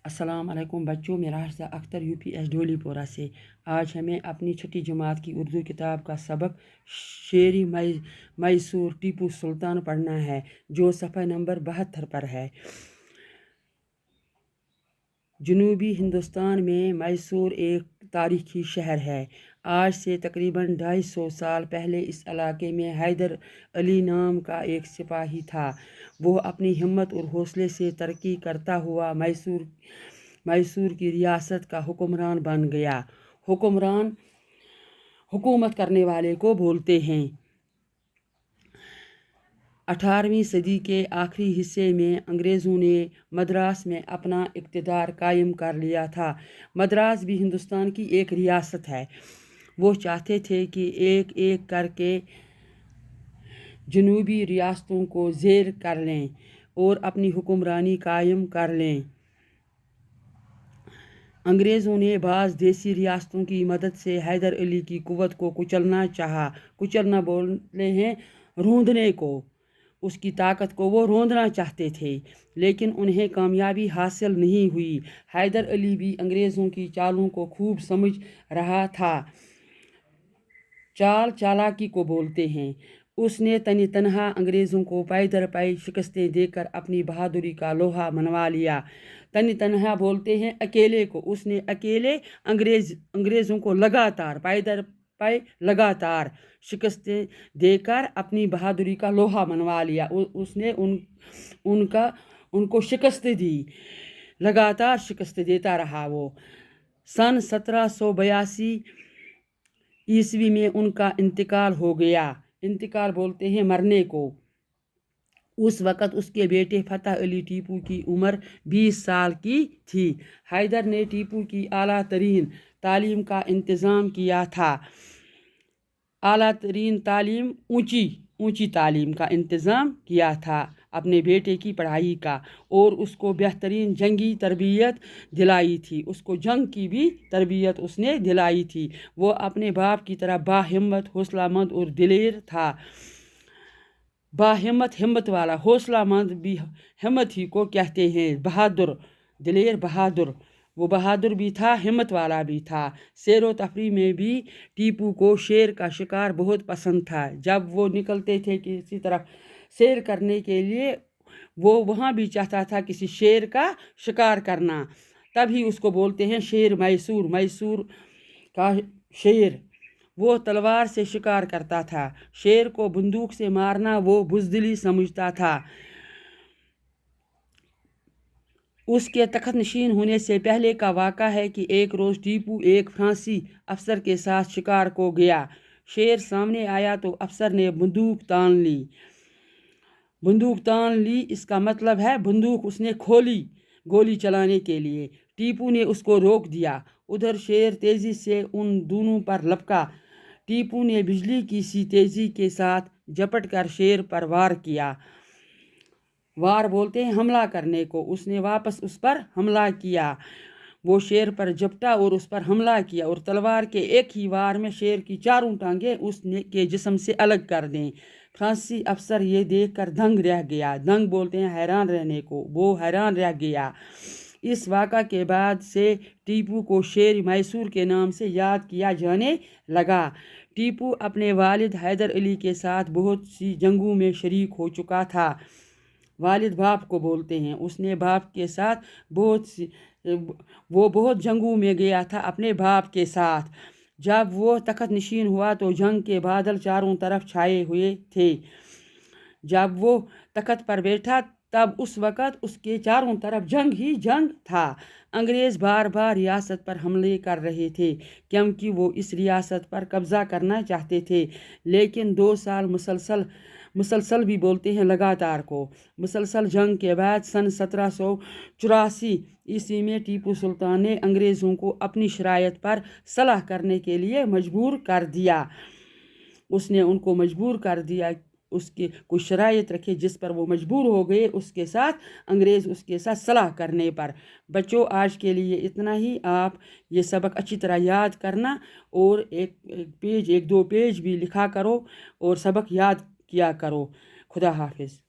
अस्सलाम वालेकुम बच्चों, मेरा हार्सा अख्तर UPS डोलीपोरा से। आज हमें अपनी छठी जमात की उर्दू किताब का सबक शेरी मैसूर टीपू सुल्तान पढ़ना है, जो सफ़ा नंबर 72 पर है। जनूबी हिंदुस्तान में मैसूर एक तारीखी शहर है। आज से तकरीबन 250 साल पहले इस इलाके में हैदर अली नाम का एक सिपाही था। वो अपनी हिम्मत और हौसले से तरक्की करता हुआ मैसूर की रियासत का हुक्मरान बन गया। हुक्मरान हुकूमत करने वाले को बोलते हैं। 18वीं सदी के आखिरी हिस्से में अंग्रेज़ों ने मद्रास में अपना इक़्तिदार कायम कर लिया था। मद्रास भी हिंदुस्तान की एक रियासत है। वो चाहते थे कि एक एक करके जनूबी रियासतों को ज़ेर कर लें और अपनी हुक्मरानी कायम कर लें। अंग्रेज़ों ने बाज़ देसी रियासतों की मदद से हैदर अली की कुव्वत को कुचलना चाहा। कुचलना बोलते हैं रोंदने को। उसकी ताकत को वो रोंदना चाहते थे, लेकिन उन्हें कामयाबी हासिल नहीं हुई। हैदर अली भी अंग्रेज़ों की चालों को खूब समझ रहा था। चाल चालाकी को बोलते हैं। उसने तनी तनहा अंग्रेज़ों को पाई दर पाई शिकस्तें देकर अपनी बहादुरी का लोहा मनवा लिया। तनी तनहा बोलते हैं अकेले को। उसने अकेले अंग्रेज़ों को लगातार पाई दर पाई लगातार शिकस्तें देकर अपनी बहादुरी का लोहा मनवा लिया। उसने उनको शिकस्त दी, लगातार शिकस्त देता रहा। वो सन 1782 ईस्वी में उनका इंतकाल हो गया। इंतकाल बोलते हैं मरने को। उस वक़्त उसके बेटे फतह अली टीपू की उम्र 20 साल की थी। हैदर ने टीपू की आला तरीन तालीम का इंतज़ाम किया था। आला तरीन तालीम, ऊंची तालीम का इंतज़ाम किया था अपने बेटे की पढ़ाई का, और उसको बेहतरीन जंगी तरबियत दिलाई थी। उसको जंग की भी तरबियत उसने दिलाई थी। वो अपने बाप की तरह बाहिम्मत, हौसलामंद और दिलेर था। बाहिम्मत, हिम्मत वाला, हौसलामंद भी हिम्मत ही को कहते हैं। बहादुर, दिलेर, बहादुर। वो बहादुर भी था, हिम्मत वाला भी था। सैर व तफरी में भी टीपू को शेर का शिकार बहुत पसंद था। जब वो निकलते थे किसी तरफ सैर करने के लिए, वो वहाँ भी चाहता था किसी शेर का शिकार करना। तभी उसको बोलते हैं शेर मैसूर, मैसूर का शेर। वो तलवार से शिकार करता था। शेर को बंदूक से मारना वो बुज़दिली समझता था। उसके तख्त नशीन होने से पहले का वाक़ा है कि एक रोज़ टीपू एक फ्रांसी अफसर के साथ शिकार को गया। शेर सामने आया तो अफसर ने बंदूक तान ली। इसका मतलब है बंदूक उसने खोली गोली चलाने के लिए। टीपू ने उसको रोक दिया। उधर शेर तेज़ी से उन दोनों पर लपका। टीपू ने बिजली की सी तेज़ी के साथ झपट कर शेर पर वार किया। वार बोलते हैं हमला करने को। उसने वापस उस पर हमला किया। वो शेर पर झपटा और उस पर हमला किया, और तलवार के एक ही वार में शेर की चारों टांगें उसके जिस्म से अलग कर दें। फ्रांसी अफसर ये देखकर दंग रह गया। दंग बोलते हैं हैरान रहने को। वो हैरान रह गया। इस वाक़ा के बाद से टीपू को शेर मैसूर के नाम से याद किया जाने लगा। टीपू अपने वालिद हैदर अली के साथ बहुत सी जंगों में शरीक हो चुका था। वालिद बाप को बोलते हैं। उसने बाप के साथ वो बहुत जंगों में गया था अपने बाप के साथ। जब वो तख्त नशीन हुआ तो जंग के बादल चारों तरफ छाए हुए थे। जब वो तख्त पर बैठा तब उस वक़्त उसके चारों तरफ जंग ही जंग था। अंग्रेज़ बार बार रियासत पर हमले कर रहे थे, क्योंकि वो इस रियासत पर कब्ज़ा करना चाहते थे। लेकिन 2 साल मुसलसल भी बोलते हैं लगातार को, मुसलसल जंग के बाद सन 1784 ईस्वी में टीपू सुल्तान ने अंग्रेज़ों को अपनी शरायत पर सलाह करने के लिए मजबूर कर दिया। उसने उनको मजबूर कर दिया, उसके कुछ शरायत रखे जिस पर वो मजबूर हो गए अंग्रेज़ उसके साथ सलाह करने पर। बच्चों, आज के लिए इतना ही। आप ये सबक अच्छी तरह याद करना, और एक 2 पेज भी लिखा करो और सबक याद किया करो। खुदा हाफिज़।